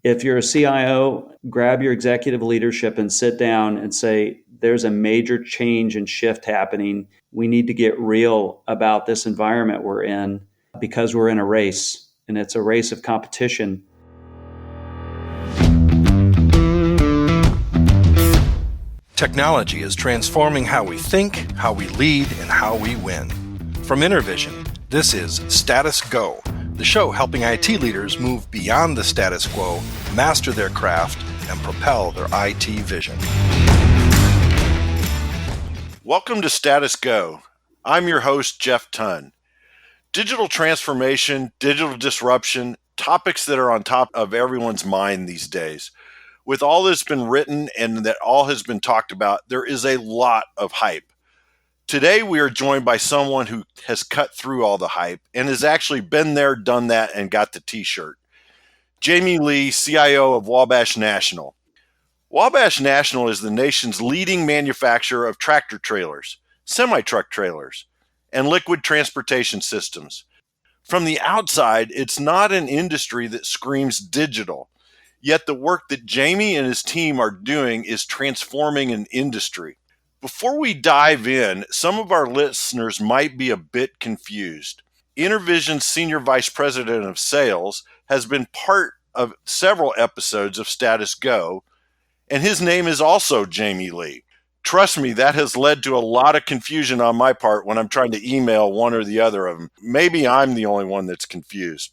If you're a CIO, grab your executive leadership and sit down and say, there's a major change and shift happening. We need to get real about this environment we're in because we're in a race, and it's a race of competition. Technology is transforming how we think, how we lead, and how we win. From InterVision, this is Status Go, the show helping IT leaders move beyond the status quo, master their craft, and propel their IT vision. Welcome to Status Go. I'm your host, Jeff Tunn. Digital transformation, digital disruption, topics that are on top of everyone's mind these days. With all that's been written and that all has been talked about, there is a lot of hype. Today, we are joined by someone who has cut through all the hype and has actually been there, done that, and got the t-shirt. Jamie Lee, CIO of Wabash National. Wabash National is the nation's leading manufacturer of tractor trailers, semi-truck trailers, and liquid transportation systems. From the outside, it's not an industry that screams digital. Yet the work that Jamie and his team are doing is transforming an industry. Before we dive in, some of our listeners might be a bit confused. InterVision's Senior Vice President of Sales has been part of several episodes of Status Go, and his name is also Jamie Lee. Trust me, that has led to a lot of confusion on my part when I'm trying to email one or the other of them. Maybe I'm the only one that's confused.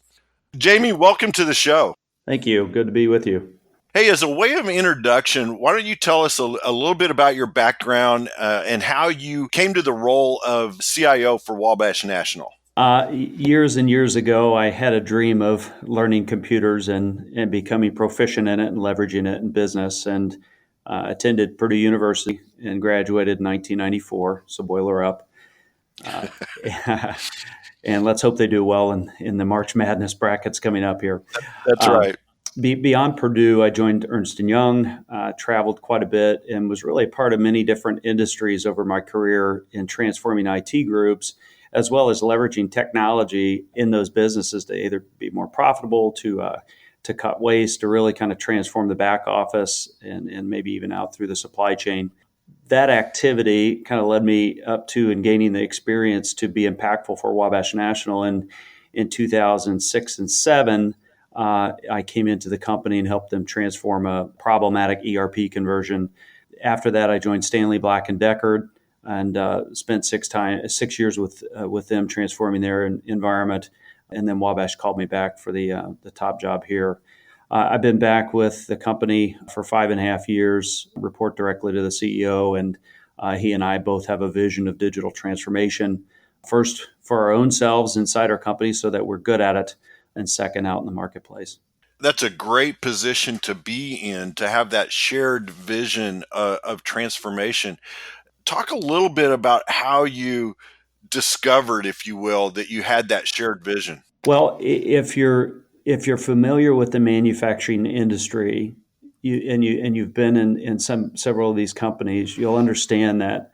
Jamie, welcome to the show. Thank you. Good to be with you. Hey, as a way of introduction, why don't you tell us a little bit about your background and how you came to the role of CIO for Wabash National? Years and years ago, I had a dream of learning computers and becoming proficient in it and leveraging it in business, and attended Purdue University and graduated in 1994, so boiler up. And let's hope they do well in the March Madness brackets coming up here. That's right. Beyond Purdue, I joined Ernst & Young, traveled quite a bit, and was really a part of many different industries over my career in transforming IT groups, as well as leveraging technology in those businesses to either be more profitable, to cut waste, to really kind of transform the back office and maybe even out through the supply chain. That activity kind of led me up to and gaining the experience to be impactful for Wabash National. And in 2006 and 2007, I came into the company and helped them transform a problematic ERP conversion. After that, I joined Stanley Black & Decker and spent 6 years with them transforming their environment. And then Wabash called me back for the top job here. I've been back with the company for 5.5 years, report directly to the CEO, and he and I both have a vision of digital transformation. First, for our own selves inside our company so that we're good at it, and second, out in the marketplace. That's a great position to be in, to have that shared vision of transformation. Talk a little bit about how you discovered, if you will, that you had that shared vision. Well, if you're familiar with the manufacturing industry, you've been in several of these companies, you'll understand that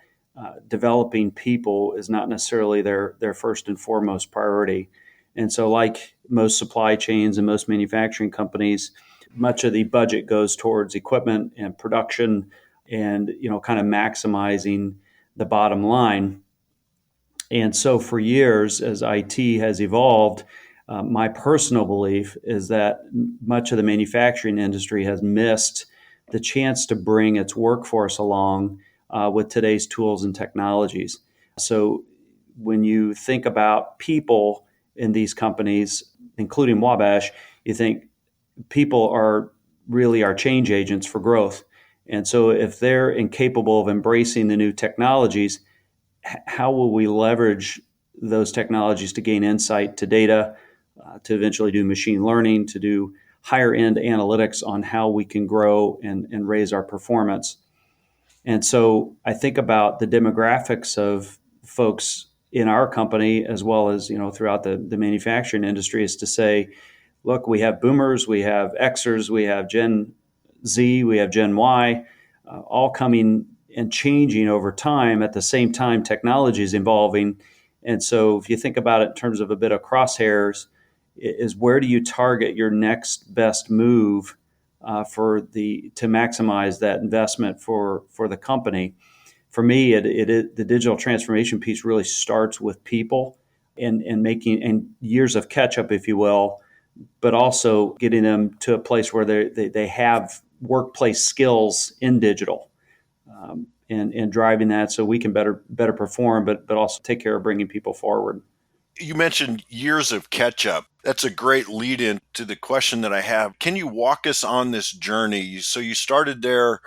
developing people is not necessarily their first and foremost priority. And so, like most supply chains and most manufacturing companies, much of the budget goes towards equipment and production, and kind of maximizing the bottom line. And so, for years, as IT has evolved, my personal belief is that much of the manufacturing industry has missed the chance to bring its workforce along with today's tools and technologies. So when you think about people in these companies, including Wabash, you think people are really our change agents for growth. And so if they're incapable of embracing the new technologies, how will we leverage those technologies to gain insight to data, to eventually do machine learning, to do higher end analytics on how we can grow and raise our performance? And so I think about the demographics of folks in our company, as well as throughout the manufacturing industry, is to say, look, we have boomers, we have Xers, we have Gen Z, we have Gen Y, all coming and changing over time. At the same time, technology is evolving. And so if you think about it in terms of a bit of crosshairs, is where do you target your next best move to maximize that investment for the company. For me, the digital transformation piece really starts with people and making and years of catch up, if you will, but also getting them to a place where they have workplace skills in digital, and driving that so we can better perform, but also take care of bringing people forward. You mentioned years of catch up. That's a great lead in to the question that I have. Can you walk us on this journey? So you started there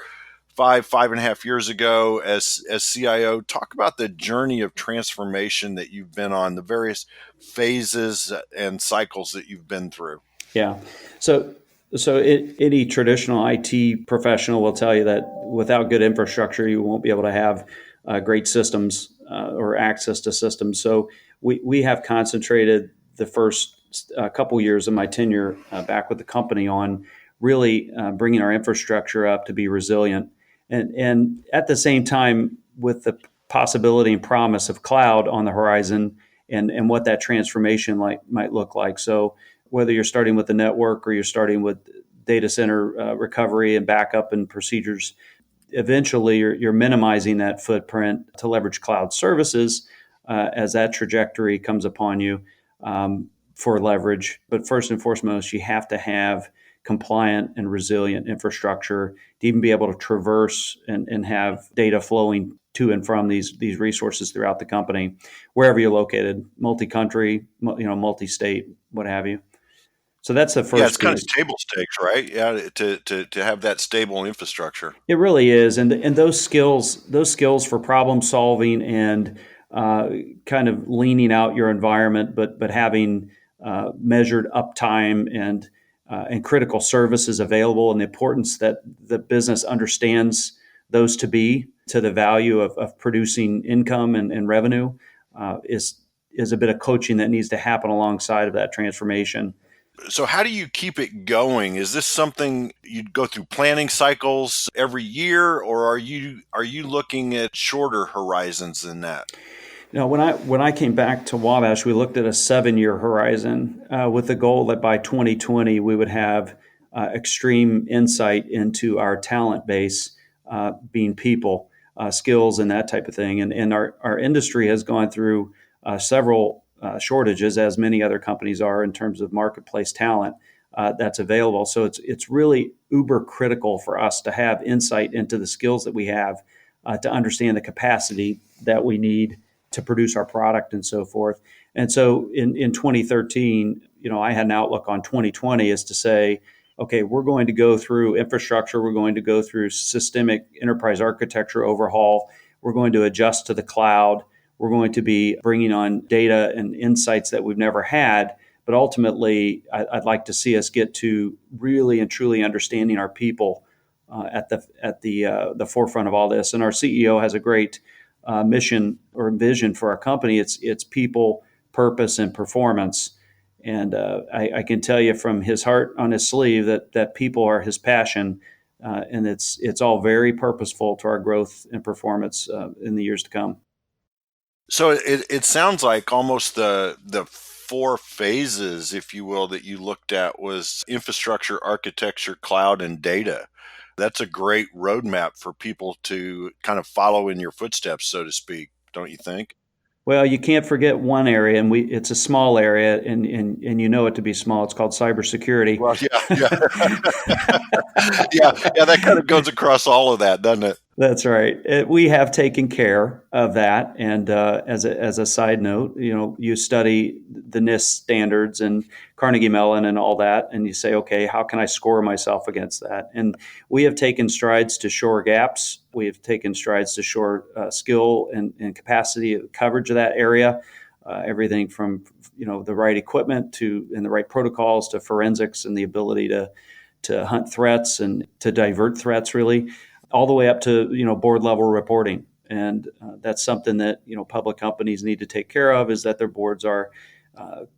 5.5 years ago as CIO. Talk about the journey of transformation that you've been on, the various phases and cycles that you've been through. Yeah. So any traditional IT professional will tell you that without good infrastructure, you won't be able to have great systems or access to systems. So we have concentrated the first couple years of my tenure back with the company on really bringing our infrastructure up to be resilient. And at the same time, with the possibility and promise of cloud on the horizon, and what that transformation might look like. So whether you're starting with the network or you're starting with data center recovery and backup and procedures, eventually you're minimizing that footprint to leverage cloud services as that trajectory comes upon you for leverage. But first and foremost, you have to have compliant and resilient infrastructure to even be able to traverse and have data flowing to and from these resources throughout the company, wherever you're located, multi-country, multi-state, what have you. So that's the first. Yeah, it's kind of table stakes, right? Yeah, to have that stable infrastructure. It really is, and those skills for problem solving and kind of leaning out your environment, but having measured uptime and critical services available, and the importance that the business understands those to be to the value of producing income and revenue is a bit of coaching that needs to happen alongside of that transformation. So how do you keep it going? Is this something you'd go through planning cycles every year, or are you looking at shorter horizons than that? When I came back to Wabash, we looked at a 7-year horizon with the goal that by 2020 we would have extreme insight into our talent base, being people, skills, and that type of thing. And our industry has gone through several shortages, as many other companies are, in terms of marketplace talent that's available. So it's really uber critical for us to have insight into the skills that we have, to understand the capacity that we need to produce our product and so forth. And so in 2013, I had an outlook on 2020 is to say, okay, we're going to go through infrastructure, we're going to go through systemic enterprise architecture overhaul, we're going to adjust to the cloud, we're going to be bringing on data and insights that we've never had. But ultimately, I'd like to see us get to really and truly understanding our people at the forefront of all this. And our CEO has a great mission or vision for our company. It's people, purpose, and performance. And I can tell you from his heart on his sleeve that people are his passion, and it's all very purposeful to our growth and performance in the years to come. So it sounds like almost the four phases, if you will, that you looked at was infrastructure, architecture, cloud, and data. That's a great roadmap for people to kind of follow in your footsteps, so to speak, don't you think? Well, you can't forget one area, and it's a small area, and you know it to be small. It's called cybersecurity. Well, yeah, that kind of goes across all of that, doesn't it? That's right. We have taken care of that. And as a side note, you study the NIST standards and Carnegie Mellon and all that, and you say, okay, how can I score myself against that? And we have taken strides to shore gaps. We have taken strides to shore skill and capacity of coverage of that area. Everything from the right equipment and the right protocols to forensics and the ability to hunt threats and to divert threats, really, all the way up to board level reporting. And that's something that public companies need to take care of, is that their boards are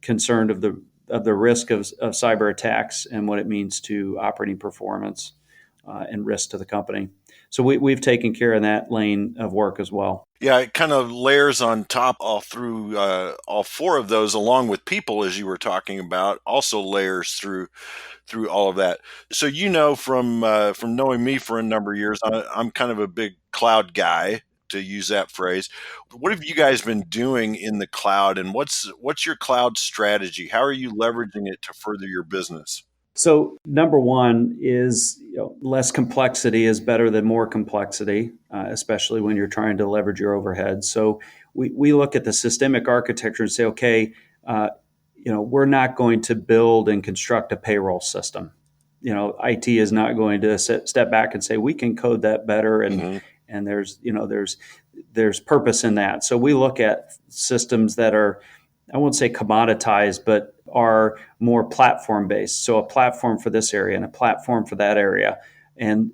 concerned of the risk of cyber attacks and what it means to operating performance. and risk to the company. So we've taken care of that lane of work as well. Yeah, it kind of layers on top all through all four of those, along with people, as you were talking about, also layers through all of that. So from knowing me for a number of years, I'm kind of a big cloud guy, to use that phrase. What have you guys been doing in the cloud, and what's your cloud strategy? How are you leveraging it to further your business? So number one is, less complexity is better than more complexity, especially when you're trying to leverage your overhead. So we look at the systemic architecture and say, okay, we're not going to build and construct a payroll system. IT is not going to step back and say we can code that better, and Mm-hmm. and there's purpose in that. So we look at systems that are, I won't say commoditized, but are more platform based. So a platform for this area and a platform for that area. And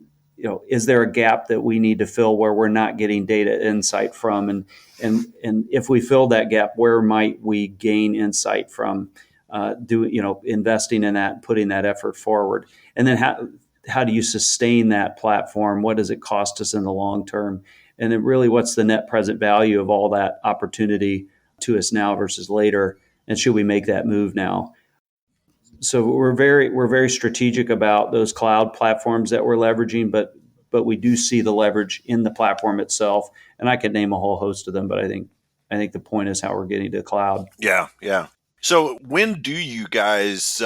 is there a gap that we need to fill where we're not getting data insight from? And if we fill that gap, where might we gain insight from? Investing in that, putting that effort forward, and then how do you sustain that platform? What does it cost us in the long term? And then really, what's the net present value of all that opportunity to us now versus later? And should we make that move now? So we're very strategic about those cloud platforms that we're leveraging, but we do see the leverage in the platform itself. And I could name a whole host of them, but I think the point is how we're getting to the cloud. Yeah, yeah. So when do you guys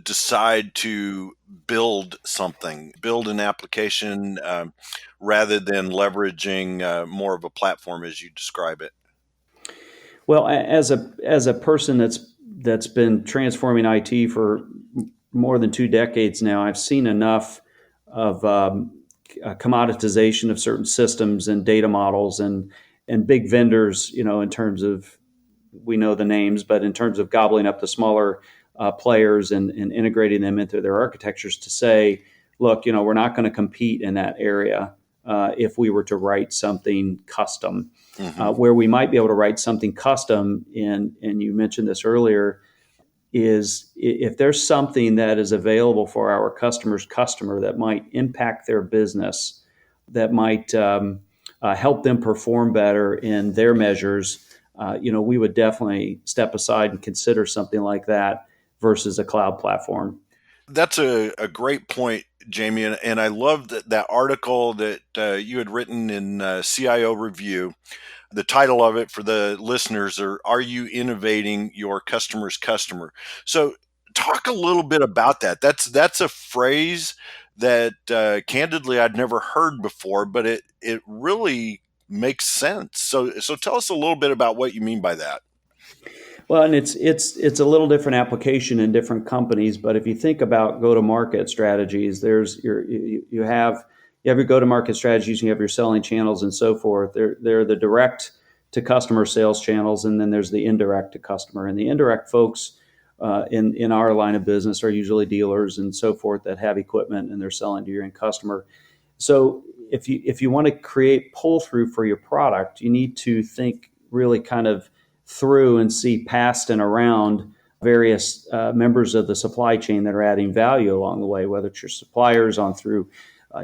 decide to build something, build an application, rather than leveraging more of a platform as you describe it? Well, as a person that's been transforming IT for more than 2 decades now, I've seen enough of commoditization of certain systems and data models and big vendors. In terms of, we know the names, but in terms of gobbling up the smaller players and integrating them into their architectures, to say, look, we're not going to compete in that area if we were to write something custom. Hmm. Where we might be able to write something custom, and you mentioned this earlier, is if there's something that is available for our customer's customer that might impact their business, that might help them perform better in their measures, we would definitely step aside and consider something like that versus a cloud platform. That's a great point, Jamie, and I love that article that you had written in CIO Review. The title of it for the listeners are you innovating your customer's customer? So talk a little bit about that. That's a phrase that candidly I'd never heard before, but it really makes sense. So tell us a little bit about what you mean by that. Well, and it's a little different application in different companies, but if you think about go-to-market strategies, you have your go-to-market strategies, you have your selling channels and so forth. They're the direct to customer sales channels, and then there's the indirect to customer. And the indirect folks in our line of business are usually dealers and so forth that have equipment and they're selling to your end customer. So if you want to create pull through for your product, you need to think really kind of through and see past and around various members of the supply chain that are adding value along the way, whether it's your suppliers on through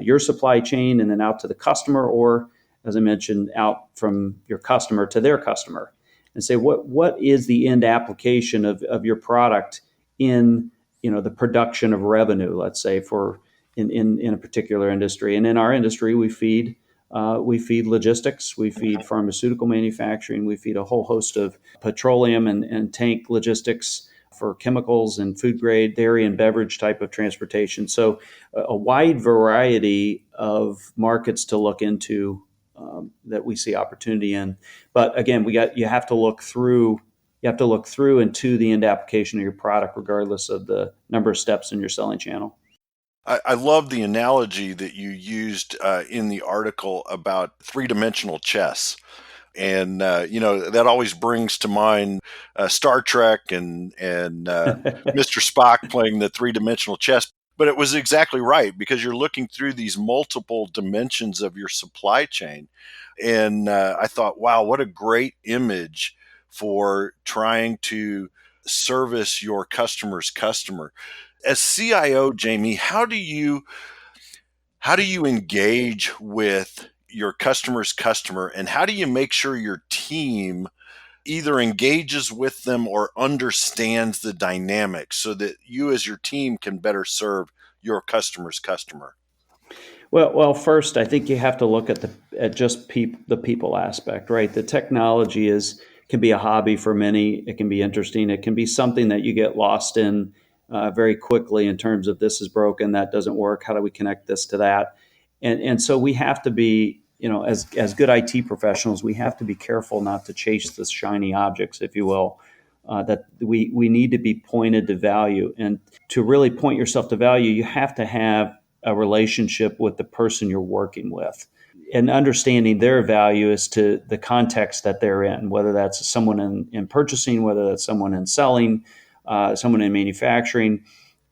your supply chain and then out to the customer, or as I mentioned, out from your customer to their customer, and say what is the end application of your product in the production of revenue, let's say, for in a particular industry. And in our industry, we feed logistics, we feed pharmaceutical manufacturing, we feed a whole host of petroleum and tank logistics for chemicals and food grade, dairy and beverage type of transportation. So a wide variety of markets to look into that we see opportunity in. But again, you have to look through. You have to look through and to the end application of your product, regardless of the number of steps in your selling channel. I love the analogy that you used in the article about three-dimensional chess. And that always brings to mind Star Trek and Mr. Spock playing the three-dimensional chess. But it was exactly right, because you're looking through these multiple dimensions of your supply chain. And I thought, wow, what a great image for trying to service your customer's customer. As CIO, Jamie, How do you engage with your customer's customer, and how do you make sure your team either engages with them or understands the dynamics so that you as your team can better serve your customer's customer? Well, first, I think you have to look at just the people aspect, right? The technology can be a hobby for many. It can be interesting. It can be something that you get lost in very quickly in terms of this is broken, that doesn't work. How do we connect this to that? And so we have to be, as good IT professionals, we have to be careful not to chase the shiny objects, if you will. That we need to be pointed to value, and to really point yourself to value, you have to have a relationship with the person you're working with and understanding their value as to the context that they're in, whether that's someone in purchasing, whether that's someone in selling, someone in manufacturing.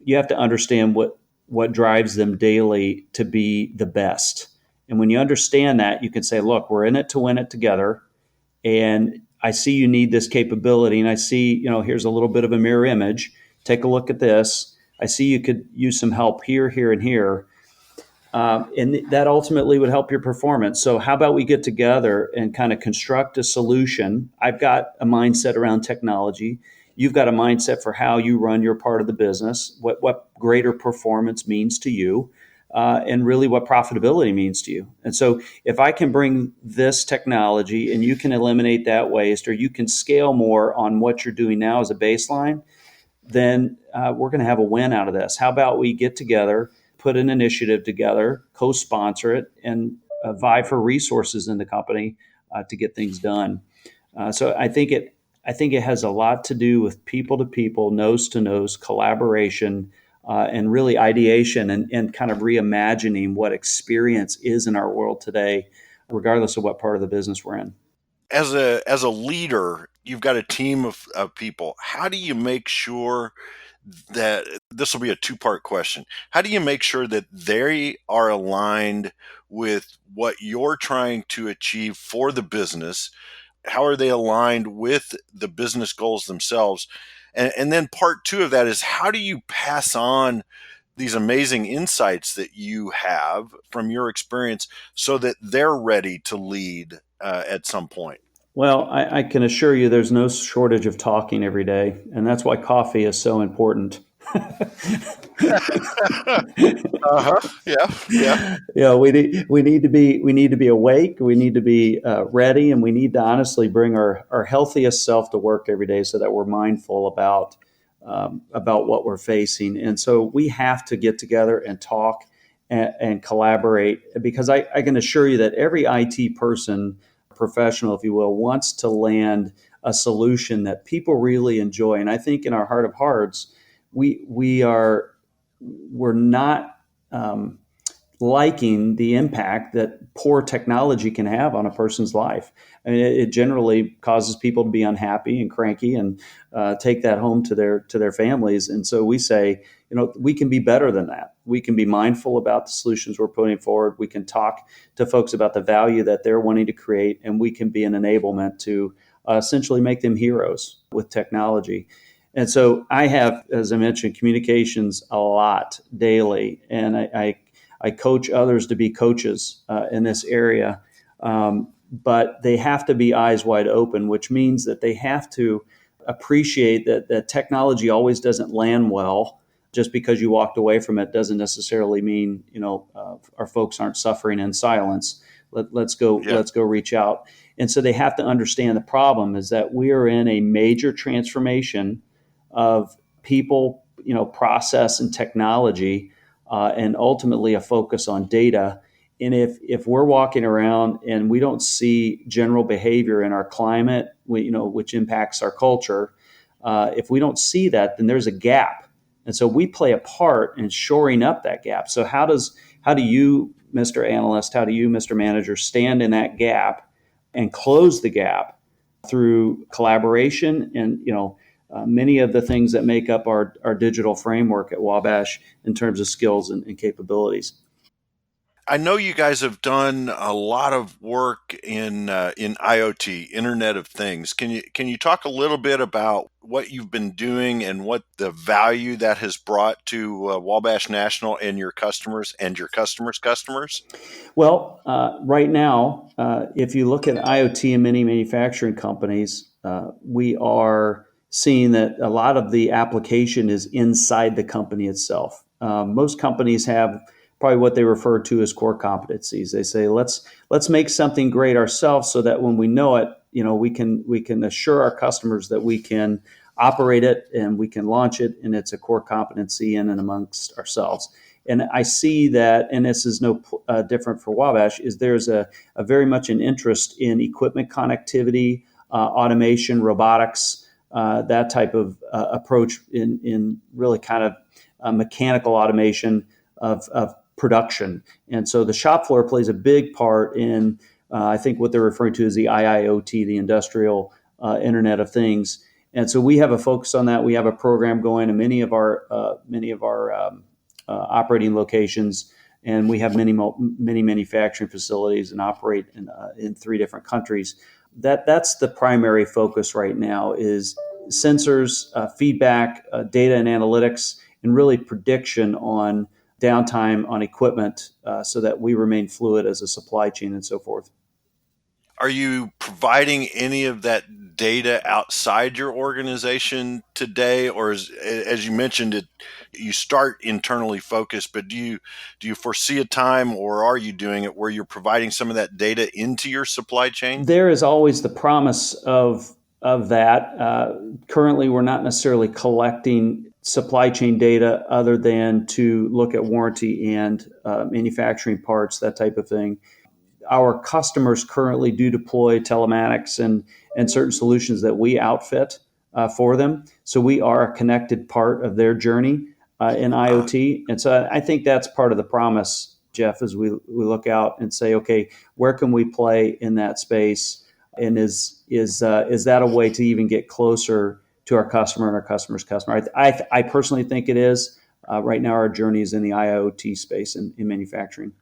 You have to understand what drives them daily to be the best. And when you understand that, you can say, look, we're in it to win it together. And I see you need this capability. And I see, here's a little bit of a mirror image. Take a look at this. I see you could use some help here, here, and here. And that ultimately would help your performance. So how about we get together and kind of construct a solution? I've got a mindset around technology. You've got a mindset for how you run your part of the business, what greater performance means to you, and really what profitability means to you. And so if I can bring this technology and you can eliminate that waste, or you can scale more on what you're doing now as a baseline, then we're going to have a win out of this. How about we get together, put an initiative together, co-sponsor it, and vie for resources in the company to get things done. So I think it has a lot to do with people to people, nose to nose collaboration, and really ideation and kind of reimagining what experience is in our world today, regardless of what part of the business we're in. As a leader, you've got a team of people. How do you make sure that this will be a two-part question? How do you make sure that they are aligned with what you're trying to achieve for the business? How are they aligned with the business goals themselves? And then part two of that is, how do you pass on these amazing insights that you have from your experience so that they're ready to lead at some point? Well, I can assure you there's no shortage of talking every day, and that's why coffee is so important. Uh-huh. Yeah. Yeah. We need to be awake. We need to be ready, and we need to honestly bring our healthiest self to work every day, so that we're mindful about what we're facing. And so we have to get together and talk and collaborate, because I can assure you that every IT person, professional, if you will, wants to land a solution that people really enjoy. And I think in our heart of hearts, we're not liking the impact that poor technology can have on a person's life. I mean, it generally causes people to be unhappy and cranky, and take that home to their families. And so we say, we can be better than that. We can be mindful about the solutions we're putting forward. We can talk to folks about the value that they're wanting to create, and we can be an enablement to essentially make them heroes with technology. And so I have, as I mentioned, communications a lot daily, and I coach others to be coaches in this area. But they have to be eyes wide open, which means that they have to appreciate that technology always doesn't land well. Just because you walked away from it doesn't necessarily mean our folks aren't suffering in silence. Let's go Yeah. let's go reach out. And so they have to understand the problem is that we are in a major transformation of people, process and technology, and ultimately a focus on data. And if we're walking around and we don't see general behavior in our climate, which impacts our culture, if we don't see that, then there's a gap. And so we play a part in shoring up that gap. So how do you, Mr. Analyst, how do you, Mr. Manager, stand in that gap and close the gap through collaboration and many of the things that make up our digital framework at Wabash in terms of skills and capabilities? I know you guys have done a lot of work in IoT, Internet of Things. Can you talk a little bit about what you've been doing and what the value that has brought to Wabash National and your customers' customers? Well, right now, if you look at IoT in many manufacturing companies, we are seeing that a lot of the application is inside the company itself. Most companies have probably what they refer to as core competencies. They say, let's make something great ourselves so that when we know it, we can assure our customers that we can operate it and we can launch it, and it's a core competency in and amongst ourselves. And I see that, and this is no different for Wabash, is there's a very much an interest in equipment connectivity, automation, robotics, that type of approach in really kind of mechanical automation of production. And so the shop floor plays a big part in, I think, what they're referring to as the IIoT, the Industrial Internet of Things. And so we have a focus on that. We have a program going in many of our operating locations, and we have many manufacturing facilities and operate in 3 different countries. That's the primary focus right now is sensors, feedback, data and analytics, and really prediction on downtime on equipment, so that we remain fluid as a supply chain and so forth. Are you providing any of that data outside your organization today, or as you mentioned it, you start internally focused, but do you foresee a time, or are you doing it where you're providing some of that data into your supply chain? There is always the promise of that. Currently, we're not necessarily collecting supply chain data other than to look at warranty and manufacturing parts, that type of thing. Our customers currently do deploy telematics and certain solutions that we outfit for them. So we are a connected part of their journey in IoT. And so I think that's part of the promise, Jeff, as we look out and say, okay, where can we play in that space? And is that a way to even get closer to our customer and our customer's customer? I personally think it is. Right now, our journey is in the IoT space in manufacturing.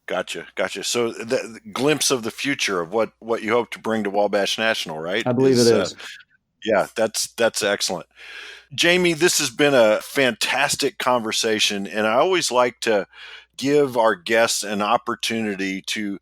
Gotcha. So the glimpse of the future of what you hope to bring to Wabash National, right? I believe it is. Yeah, that's excellent. Jamie, this has been a fantastic conversation, and I always like to give our guests an opportunity to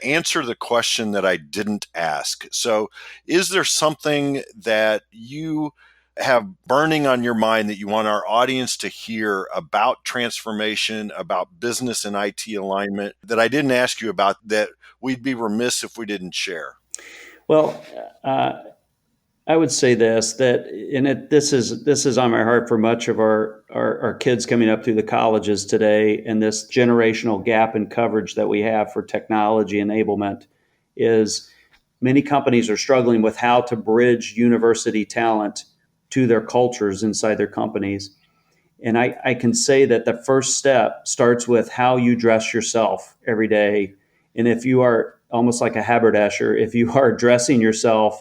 answer the question that I didn't ask. So, is there something that you have burning on your mind that you want our audience to hear about transformation, about business and IT alignment that I didn't ask you about that we'd be remiss if we didn't share? Well, I would say this is on my heart for much of our kids coming up through the colleges today, and this generational gap in coverage that we have for technology enablement is many companies are struggling with how to bridge university talent to their cultures inside their companies. And I can say that the first step starts with how you dress yourself every day. And if you are almost like a haberdasher, if you are dressing yourself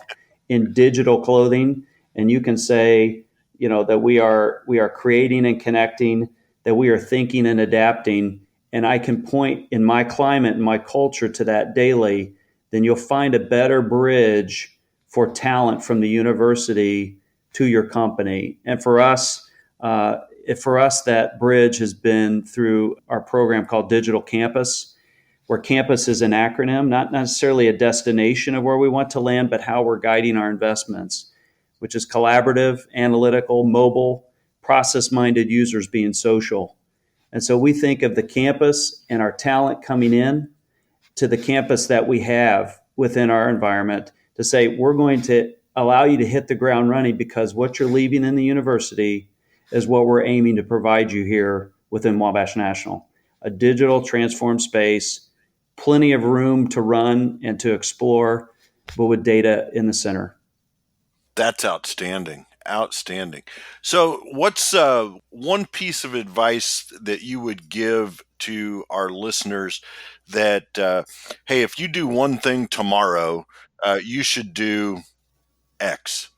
in digital clothing, and you can say, that we are creating and connecting, that we are thinking and adapting, and I can point in my climate and my culture to that daily, then you'll find a better bridge for talent from the university to your company. And for us, that bridge has been through our program called Digital Campus, where campus is an acronym, not necessarily a destination of where we want to land, but how we're guiding our investments, which is collaborative, analytical, mobile, process-minded users being social. And so we think of the campus and our talent coming in to the campus that we have within our environment to say, we're going to allow you to hit the ground running because what you're leaving in the university is what we're aiming to provide you here within Wabash National. A digital transformed space, plenty of room to run and to explore, but with data in the center. That's outstanding. Outstanding. So, what's one piece of advice that you would give to our listeners that, hey, if you do one thing tomorrow, you should do X?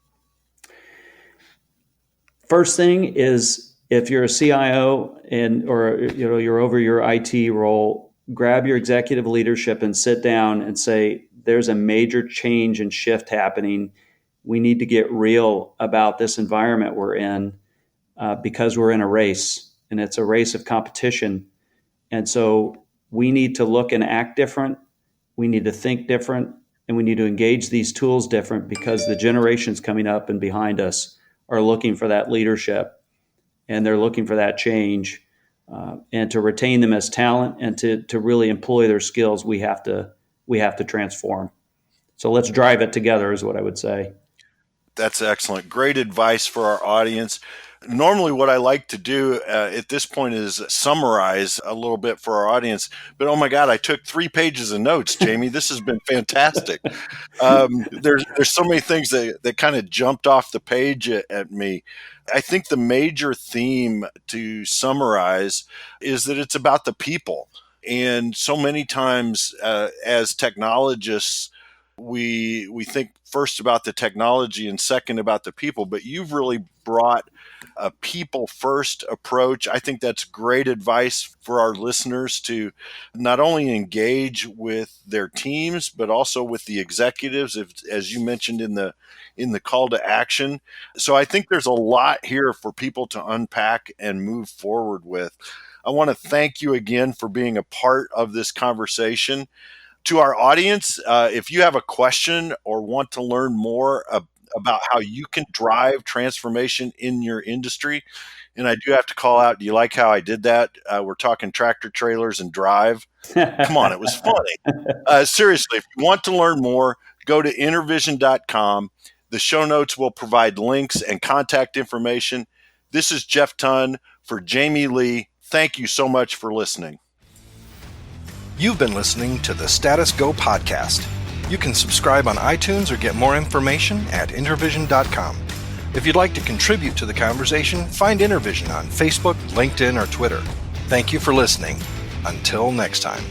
First thing is, if you're a CIO or you're over your IT role, grab your executive leadership and sit down and say, there's a major change and shift happening. We need to get real about this environment we're in because we're in a race, and it's a race of competition. And so we need to look and act different. We need to think different, and we need to engage these tools different because the generations coming up and behind us are looking for that leadership, and they're looking for that change. And to retain them as talent and to really employ their skills, we have to transform. So let's drive it together is what I would say. That's excellent. Great advice for our audience. Normally, what I like to do at this point is summarize a little bit for our audience. But oh my God, I took 3 pages of notes, Jamie. This has been fantastic. There's so many things that kind of jumped off the page at me. I think the major theme to summarize is that it's about the people. And so many times as technologists, we think first about the technology and second about the people, but you've really brought a people first approach. I think that's great advice for our listeners to not only engage with their teams, but also with the executives, as you mentioned in the call to action. So I think there's a lot here for people to unpack and move forward with. I want to thank you again for being a part of this conversation. To our audience, if you have a question or want to learn more about how you can drive transformation in your industry, and I do have to call out, do you like how I did that? We're talking tractor trailers and drive. Come on, it was funny. Seriously, if you want to learn more, go to intervision.com. The show notes will provide links and contact information. This is Jeff Tunn for Jamie Lee. Thank you so much for listening. You've been listening to the Status Go podcast. You can subscribe on iTunes or get more information at intervision.com. If you'd like to contribute to the conversation, find Intervision on Facebook, LinkedIn, or Twitter. Thank you for listening. Until next time.